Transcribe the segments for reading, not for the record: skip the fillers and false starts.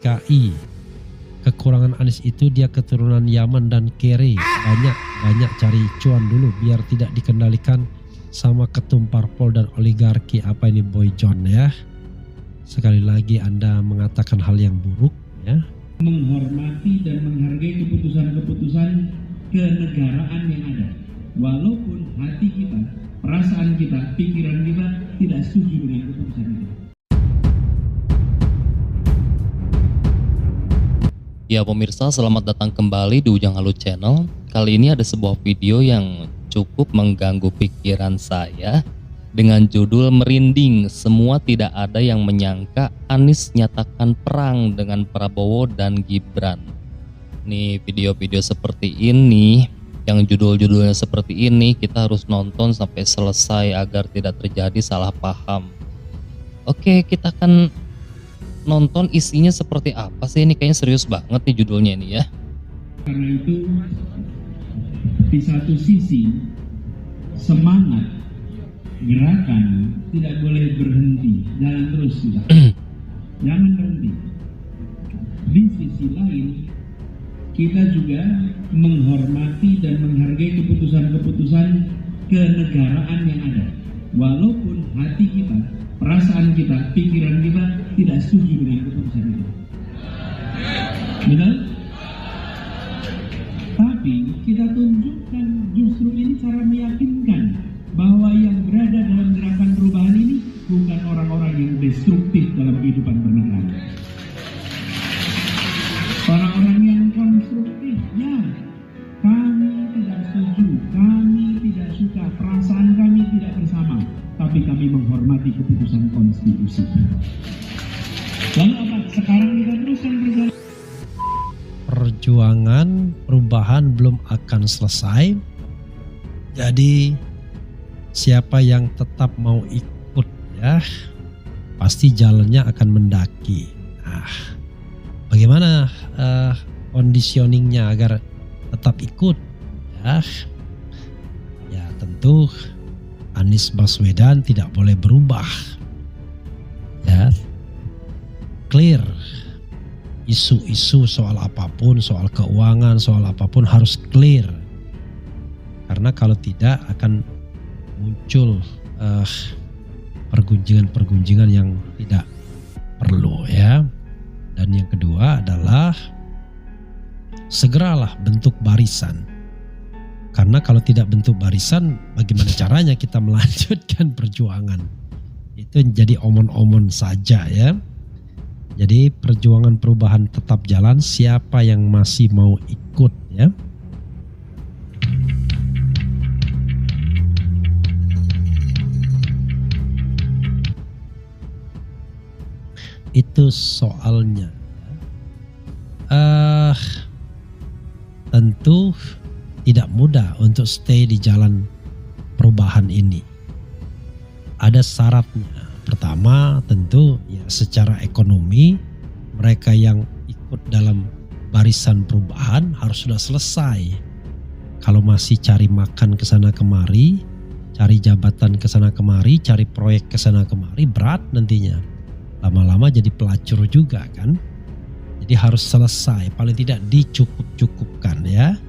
PKI. Kekurangan Anies itu dia keturunan Yaman dan Kere. Banyak cari cuan dulu biar tidak dikendalikan sama ketum parpol dan oligarki. Apa ini Boy John ya? Sekali lagi Anda mengatakan hal yang buruk ya. Menghormati dan menghargai keputusan-keputusan kenegaraan yang ada. Walaupun hati kita, perasaan kita, pikiran kita tidak setuju dengan keputusan itu. Ya pemirsa, selamat datang kembali di Ujang Halu Channel. Kali ini ada sebuah video yang cukup mengganggu pikiran saya dengan judul merinding. Semua tidak ada yang menyangka Anies nyatakan perang dengan Prabowo dan Gibran. Nih video-video seperti ini, yang judul-judulnya seperti ini, kita harus nonton sampai selesai agar tidak terjadi salah paham. Oke, kita akan nonton isinya seperti apa sih. Ini kayaknya serius banget nih judulnya ini ya. Karena itu di satu sisi semangat gerakan tidak boleh berhenti, jalan terus sudah. Jangan berhenti. Di sisi lain kita juga menghormati dan menghargai keputusan-keputusan kenegaraan yang ada. Walaupun hati kita, perasaan kita, pikiran kita tidak setuju dengan keputusan itu. Benar? Tapi kita tunjukkan justru ini cara meyakinkan bahwa yang berada dalam gerakan perubahan ini bukan orang-orang yang destruktif dalam kehidupan bernegara. Orang-orang yang konstruktif, ya. Kami tidak setuju, kami tidak suka, perasaan kami tidak bersama, tapi kami menghormati keputusan konstitusi. Lalu apa? Sekarang kita teruskan perjalanan. Perjuangan perubahan belum akan selesai. Jadi siapa yang tetap mau ikut ya, pasti jalannya akan mendaki. Nah, bagaimana conditioningnya agar tetap ikut ya? Ya tentu Anies Baswedan tidak boleh berubah ya. Clear. Isu-isu soal apapun, soal keuangan, soal apapun harus clear. Karena kalau tidak akan muncul pergunjingan-pergunjingan yang tidak perlu ya. Dan yang kedua adalah segeralah bentuk barisan. Karena kalau tidak bentuk barisan, bagaimana caranya kita melanjutkan perjuangan? Itu jadi omon-omon saja ya. Jadi perjuangan perubahan tetap jalan, siapa yang masih mau ikut ya. Itu soalnya. Tentu tidak mudah untuk stay di jalan perubahan ini. Ada syaratnya. Pertama tentu ya secara ekonomi mereka yang ikut dalam barisan perubahan harus sudah selesai. Kalau masih cari makan ke sana kemari, cari jabatan ke sana kemari, cari proyek ke sana kemari, berat nantinya. Lama-lama jadi pelacur juga kan. Jadi harus selesai, paling tidak dicukup-cukupkan ya.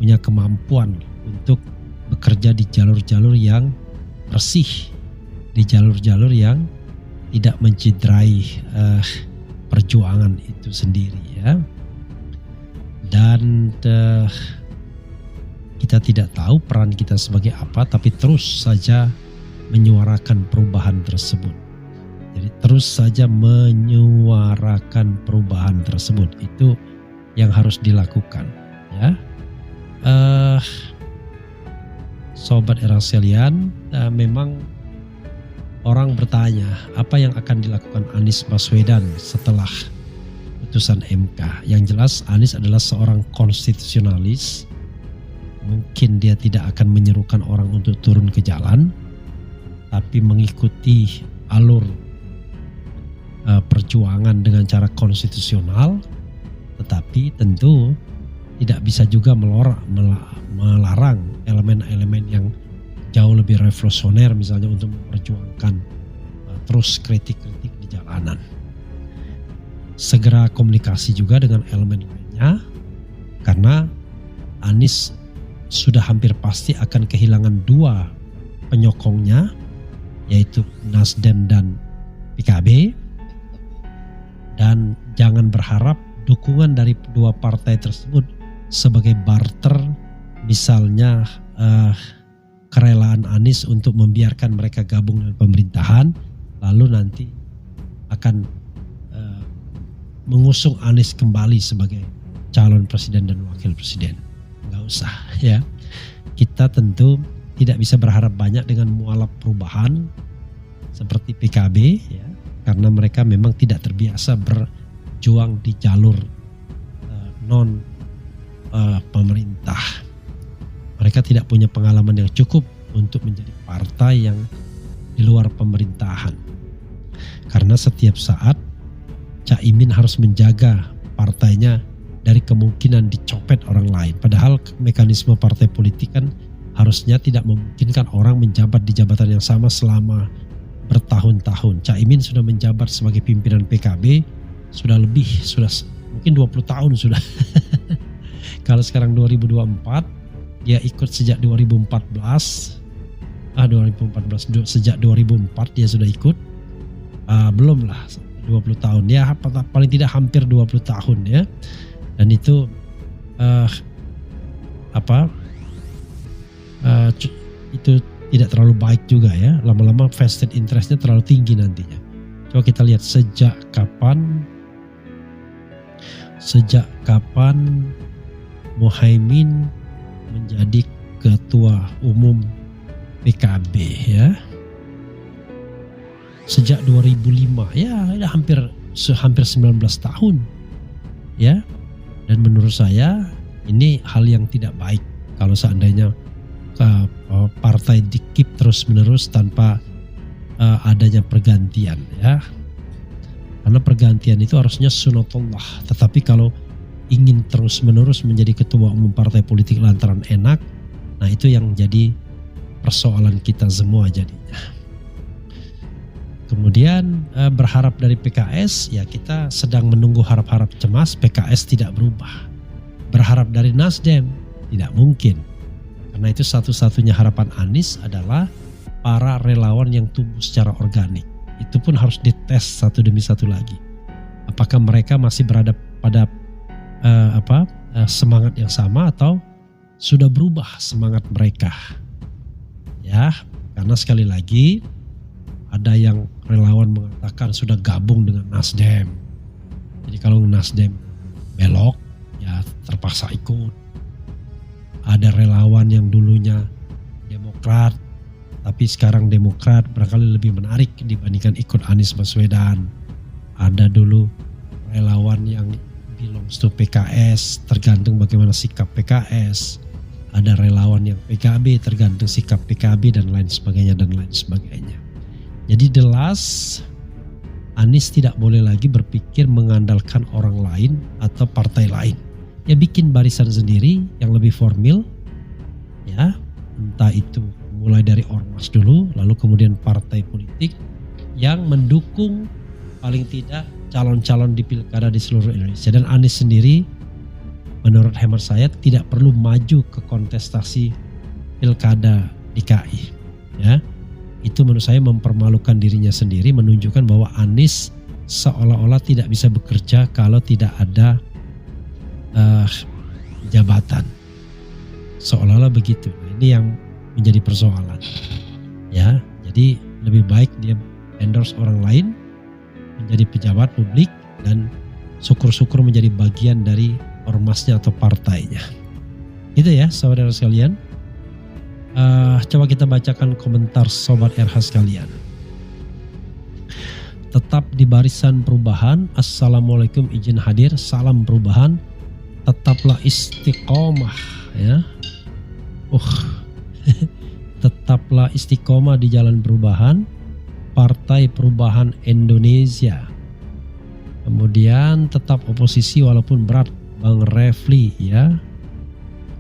Punya kemampuan untuk bekerja di jalur-jalur yang bersih, di jalur-jalur yang tidak mencederai perjuangan itu sendiri ya. Dan kita tidak tahu peran kita sebagai apa, tapi terus saja menyuarakan perubahan tersebut. Jadi terus saja menyuarakan perubahan tersebut, itu yang harus dilakukan ya. Sobat Era Selian, memang orang bertanya apa yang akan dilakukan Anies Baswedan setelah putusan MK. Yang jelas Anies adalah seorang konstitusionalis. Mungkin dia tidak akan menyerukan orang untuk turun ke jalan, tapi mengikuti alur perjuangan dengan cara konstitusional. Tetapi tentu tidak bisa juga melarang elemen-elemen yang jauh lebih revolusioner misalnya untuk memperjuangkan terus kritik-kritik di jalanan. segera komunikasi juga dengan elemen lainnya, karena Anies sudah hampir pasti akan kehilangan 2 penyokongnya, yaitu Nasdem dan PKB. Dan jangan berharap dukungan dari kedua partai tersebut sebagai barter, misalnya kerelaan Anies untuk membiarkan mereka gabung dengan pemerintahan, lalu nanti akan mengusung Anies kembali sebagai calon presiden dan wakil presiden. Nggak usah ya. Kita tentu tidak bisa berharap banyak dengan mualaf perubahan seperti PKB ya, karena mereka memang tidak terbiasa berjuang di jalur non pemerintah. Mereka tidak punya pengalaman yang cukup untuk menjadi partai yang di luar pemerintahan. Karena setiap saat Caimin harus menjaga partainya dari kemungkinan dicopet orang lain. Padahal mekanisme partai politik kan harusnya tidak memungkinkan orang menjabat di jabatan yang sama selama bertahun-tahun. Caimin sudah menjabat sebagai pimpinan PKB sudah mungkin 20 tahun sudah. Kalau sekarang 2024, dia ikut sejak 2014. Sejak 2004 dia sudah ikut. Belum lah 20 tahun. Ya paling tidak hampir 20 tahun ya. Dan itu itu tidak terlalu baik juga ya. Lama-lama vested interestnya terlalu tinggi nantinya. Coba kita lihat sejak kapan Muhaimin menjadi ketua umum PKB ya. Sejak 2005 ya, hampir 19 tahun ya. Dan menurut saya ini hal yang tidak baik kalau seandainya partai dikip terus-menerus tanpa adanya pergantian ya. Karena pergantian itu harusnya sunatullah. Tetapi kalau ingin terus-menerus menjadi ketua umum partai politik lantaran enak, nah itu yang jadi persoalan kita semua jadinya. Kemudian berharap dari PKS, ya kita sedang menunggu harap-harap cemas PKS tidak berubah. Berharap dari Nasdem tidak mungkin. Karena itu satu-satunya harapan Anies adalah para relawan yang tumbuh secara organik. Itu pun harus dites satu demi satu lagi. Apakah mereka masih berada pada semangat yang sama atau sudah berubah semangat mereka. Ya, karena sekali lagi ada yang relawan mengatakan sudah gabung dengan Nasdem. Jadi kalau Nasdem belok, ya terpaksa ikut. Ada relawan yang dulunya Demokrat, tapi sekarang Demokrat barangkali lebih menarik dibandingkan ikut Anies Baswedan. Ada dulu relawan yang belongs to PKS, tergantung bagaimana sikap PKS. Ada relawan yang PKB, tergantung sikap PKB dan lain sebagainya. Jadi jelas Anies tidak boleh lagi berpikir mengandalkan orang lain atau partai lain. Ya bikin barisan sendiri yang lebih formil, ya entah itu mulai dari ormas dulu, lalu kemudian partai politik yang mendukung paling tidak calon-calon di pilkada di seluruh Indonesia. Dan Anies sendiri menurut hemat saya tidak perlu maju ke kontestasi pilkada DKI. Ya, itu menurut saya mempermalukan dirinya sendiri, menunjukkan bahwa Anies seolah-olah tidak bisa bekerja kalau tidak ada jabatan. Seolah-olah begitu. Nah, ini yang menjadi persoalan. Ya, jadi lebih baik dia endorse orang lain menjadi pejabat publik dan syukur-syukur menjadi bagian dari ormasnya atau partainya. Itu ya saudara sekalian. Coba kita bacakan komentar Sobat RH sekalian. Tetap di barisan perubahan. Assalamualaikum, izin hadir. Salam perubahan. Tetaplah istiqomah ya. Tetaplah istiqomah di jalan perubahan. Partai Perubahan Indonesia. Kemudian tetap oposisi walaupun berat, Bang Refli ya.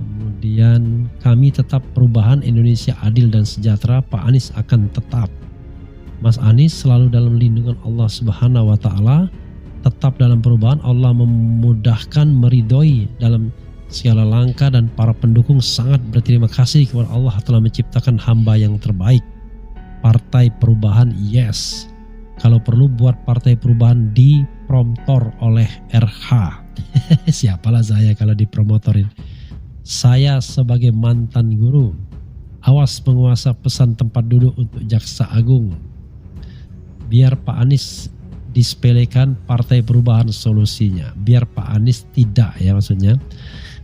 Kemudian kami tetap Perubahan Indonesia adil dan sejahtera. Pak Anies akan tetap. Mas Anies selalu dalam lindungan Allah Subhanahu wa taala. tetap dalam perubahan, Allah memudahkan, meridhoi dalam segala langkah, dan para pendukung sangat berterima kasih kepada Allah telah menciptakan hamba yang terbaik. Partai Perubahan, yes. Kalau perlu buat Partai Perubahan dipromotor oleh RH. Siapalah saya kalau dipromotorin. Saya sebagai mantan guru, awas penguasa pesan tempat duduk untuk Jaksa Agung. Biar Pak Anies disepelekan, Partai Perubahan solusinya. Biar Pak Anies tidak, ya maksudnya.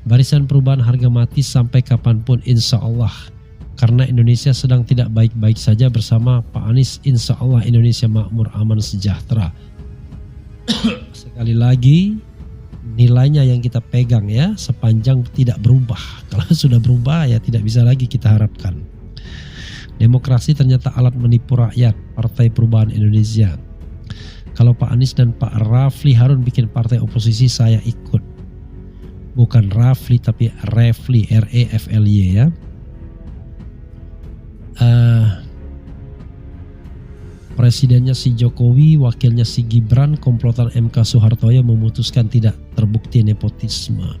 Barisan Perubahan harga mati sampai kapanpun, insya Allah. Karena Indonesia sedang tidak baik-baik saja, bersama Pak Anies insya Allah Indonesia makmur, aman, sejahtera. Sekali lagi, nilainya yang kita pegang ya, sepanjang tidak berubah. Kalau sudah berubah ya tidak bisa lagi kita harapkan. Demokrasi ternyata alat menipu rakyat. Partai Perubahan Indonesia. Kalau Pak Anies dan Pak Rafli Harun bikin partai oposisi, saya ikut. Bukan Rafli tapi Refli, R-E-F-L-Y ya. Presidennya si Jokowi, wakilnya si Gibran, komplotan MK Soehartoyo memutuskan tidak terbukti nepotisme.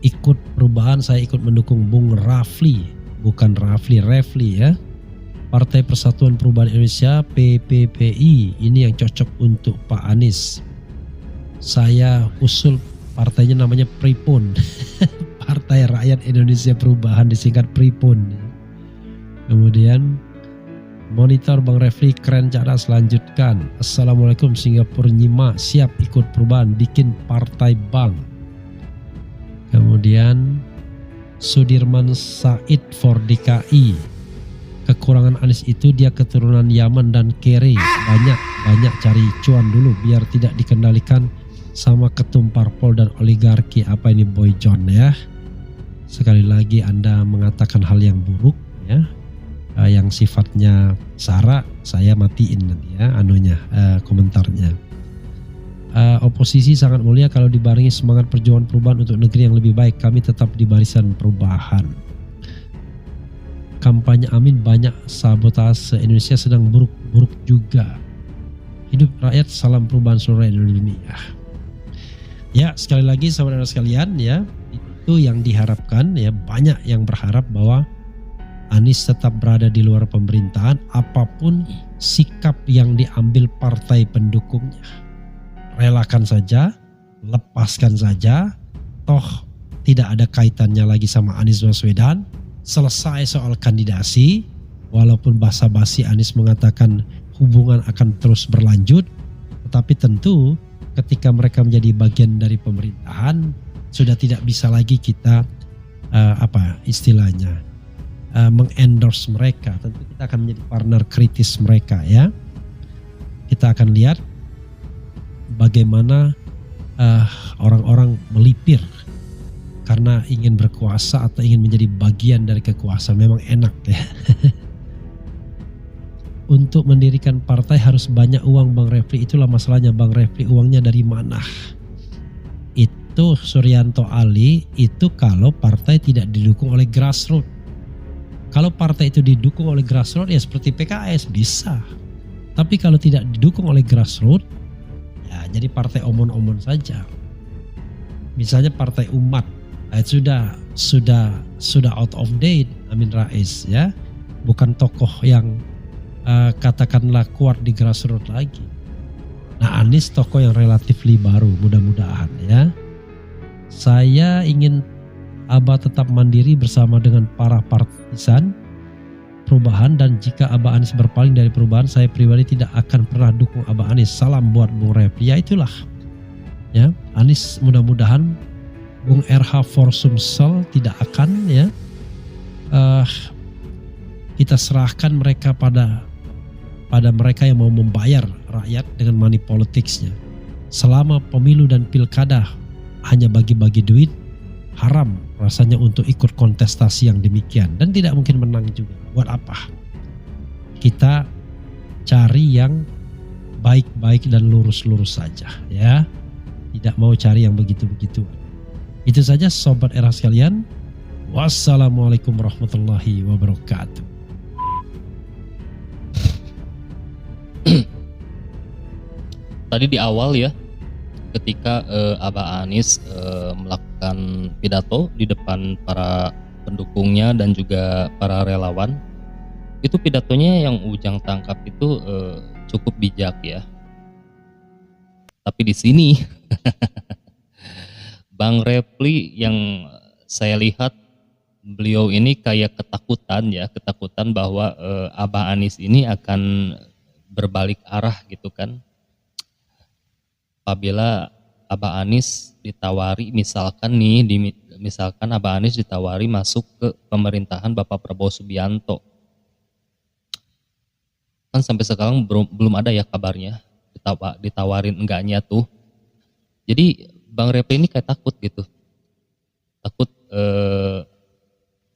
Ikut perubahan, saya ikut mendukung Bung Rafli, bukan Rafli, Refli ya. Partai Persatuan Perubahan Indonesia, PPPI, ini yang cocok untuk Pak Anies. Saya usul partainya namanya Pripun. Partai Rakyat Indonesia Perubahan, disingkat Pripun. Kemudian monitor Bang Refli, keren, cerdas, lanjutkan. Assalamualaikum Singapura Nyima, siap ikut perubahan, bikin partai Bang. Kemudian Sudirman Said for DKI. Kekurangan Anies itu dia keturunan Yaman dan Kere. Banyak cari cuan dulu biar tidak dikendalikan sama ketum parpol dan oligarki. Apa ini Boy John ya? Sekali lagi Anda mengatakan hal yang buruk ya. Yang sifatnya sara, saya matiin nanti ya komentarnya. Oposisi sangat mulia kalau dibarengi semangat perjuangan perubahan untuk negeri yang lebih baik. Kami tetap di barisan perubahan. Kampanye Amin banyak sabotase, Indonesia sedang buruk-buruk juga. Hidup rakyat, salam perubahan seluruh Indonesia. Ya sekali lagi saudara sekalian ya, itu yang diharapkan ya. Banyak yang berharap bahwa Anies tetap berada di luar pemerintahan apapun sikap yang diambil partai pendukungnya. Relakan saja, lepaskan saja, toh tidak ada kaitannya lagi sama Anies Baswedan. Selesai soal kandidasi, walaupun basa-basi Anies mengatakan hubungan akan terus berlanjut, tetapi tentu ketika mereka menjadi bagian dari pemerintahan sudah tidak bisa lagi kita mengendorse mereka. Tentu kita akan menjadi partner kritis mereka ya. Kita akan lihat bagaimana orang-orang melipir karena ingin berkuasa atau ingin menjadi bagian dari kekuasaan. Memang enak ya. Untuk mendirikan partai harus banyak uang Bang Refli. Itulah masalahnya Bang Refli, uangnya dari mana? Itu Suryanto Ali, itu kalau partai tidak didukung oleh grassroots. Kalau partai itu didukung oleh grassroots ya seperti PKS bisa. Tapi kalau tidak didukung oleh grassroots ya jadi partai omon-omon saja. Misalnya Partai Umat sudah out of date Amin Rais ya. Bukan tokoh yang katakanlah kuat di grassroots lagi. Nah Anies tokoh yang relatif baru, mudah-mudahan ya. Saya ingin Abah tetap mandiri bersama dengan para partisan perubahan, dan jika Abah Anies berpaling dari perubahan, saya pribadi tidak akan pernah dukung Abah Anies. Salam buat Bung Refli. Ya itulah ya, Anies mudah-mudahan Bung RH for Sumsel tidak akan ya. Kita serahkan mereka pada mereka yang mau membayar rakyat dengan money politicsnya. Selama pemilu dan pilkada hanya bagi-bagi duit, haram rasanya untuk ikut kontestasi yang demikian, dan tidak mungkin menang juga. Buat apa? Kita cari yang baik-baik dan lurus-lurus saja ya. Tidak mau cari yang begitu-begitu. Itu saja sobat era sekalian. Wassalamualaikum warahmatullahi wabarakatuh. Tadi di awal ya, ketika Abah Anies melakukan pidato di depan para pendukungnya dan juga para relawan. Itu pidatonya yang Ujang tangkap itu cukup bijak ya. Tapi di sini Bang Repli yang saya lihat beliau ini kayak ketakutan bahwa Abah Anies ini akan berbalik arah gitu kan. Apabila Abah Anies ditawari misalkan Abah Anies ditawari masuk ke pemerintahan Bapak Prabowo Subianto. Kan sampai sekarang belum ada ya kabarnya ditawarin enggaknya tuh. Jadi Bang Repli ini kayak takut gitu. Takut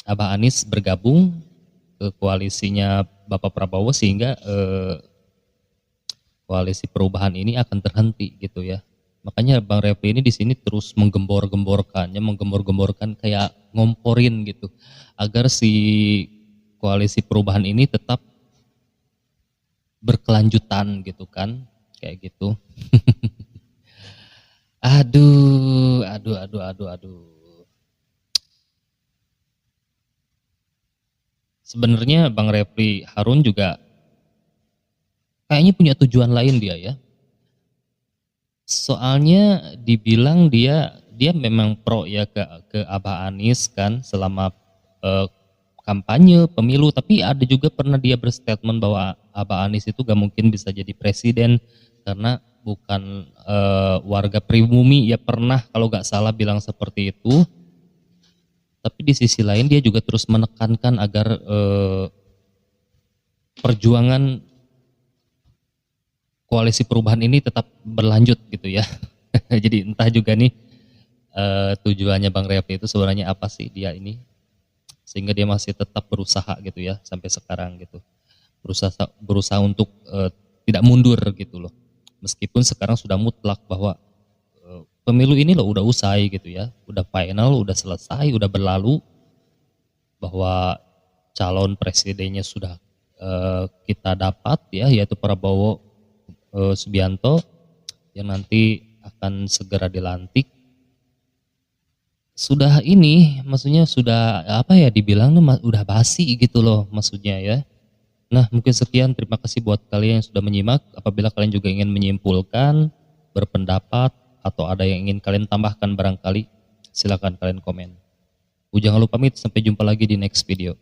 Abah Anies bergabung ke koalisinya Bapak Prabowo sehingga koalisi perubahan ini akan terhenti gitu ya. Makanya Bang Repli ini di sini terus menggembor-gemborkan kayak ngomporin gitu agar si koalisi perubahan ini tetap berkelanjutan gitu kan, kayak gitu. Aduh. Sebenarnya Bang Repli Harun juga kayaknya punya tujuan lain dia ya. Soalnya dibilang dia memang pro ya ke Abah Anies kan selama kampanye pemilu, tapi ada juga pernah dia berstatement bahwa Abah Anies itu gak mungkin bisa jadi presiden karena bukan warga pribumi. Ya pernah kalau gak salah bilang seperti itu. Tapi di sisi lain dia juga terus menekankan agar perjuangan koalisi perubahan ini tetap berlanjut gitu ya. Jadi entah juga nih tujuannya Bang Repli itu sebenarnya apa sih dia ini, sehingga dia masih tetap berusaha gitu ya sampai sekarang gitu, berusaha untuk tidak mundur gitu loh, meskipun sekarang sudah mutlak bahwa pemilu ini loh udah usai gitu ya, udah final, udah selesai, udah berlalu, bahwa calon presidennya sudah kita dapat ya, yaitu Prabowo Subianto yang nanti akan segera dilantik. Sudah ini, maksudnya sudah apa ya dibilangnya udah basi gitu loh maksudnya ya. Nah mungkin sekian, terima kasih buat kalian yang sudah menyimak. Apabila kalian juga ingin menyimpulkan, berpendapat, atau ada yang ingin kalian tambahkan barangkali, silakan kalian komen. Ujang Halu pamit, sampai jumpa lagi di next video.